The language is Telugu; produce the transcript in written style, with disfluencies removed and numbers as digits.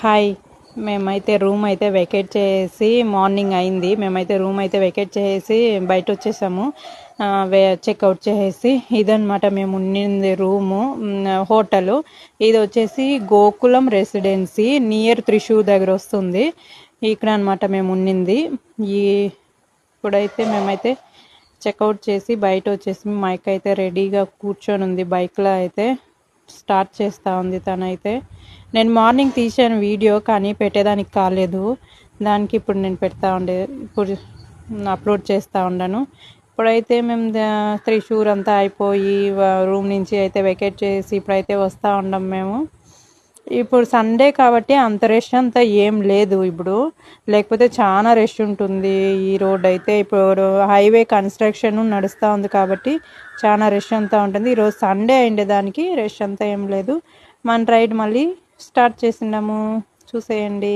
హాయ్. మేమైతే రూమ్ అయితే వెకేట్ చేసి మార్నింగ్ అయింది. మేమైతే రూమ్ అయితే వెకేట్ చేసి బయట వచ్చేసాము. చెక్అవుట్ చేసేసి ఇదనమాట మేము ఉండింది రూము. హోటలు ఇది వచ్చేసి గోకులం రెసిడెన్సీ నియర్ త్రిశూర్ దగ్గర వస్తుంది. ఇక్కడ అనమాట మేము ఉండింది. ఇప్పుడైతే మేమైతే చెక్అవుట్ చేసి బయట వచ్చేసి మైక్ అయితే రెడీగా కూర్చొని ఉంది. బైక్లో అయితే స్టార్ట్ చేస్తూ ఉంది తనైతే. నేను మార్నింగ్ తీసాను వీడియో, కానీ పెట్టేదానికి కాలేదు. దానికి ఇప్పుడు నేను ఇప్పుడు అప్లోడ్ చేస్తూ ఉన్నాను. ఇప్పుడైతే మేము త్రిశూర్ అంతా అయిపోయి రూమ్ నుంచి అయితే వెకేట్ చేసి ఇప్పుడైతే వస్తూ ఉన్నాం మేము. ఇప్పుడు సండే కాబట్టి అంత రష్ అంతా ఏం లేదు ఇప్పుడు, లేకపోతే చాలా రష్ ఉంటుంది. ఈ రోడ్ అయితే ఇప్పుడు హైవే కన్స్ట్రక్షన్ నడుస్తూ ఉంది కాబట్టి చాలా రష్ అంతా ఉంటుంది. ఈరోజు సండే అయిండేదానికి రష్ అంతా ఏం లేదు. మన రైడ్ మళ్ళీ స్టార్ట్ చేసినాము, చూసేయండి.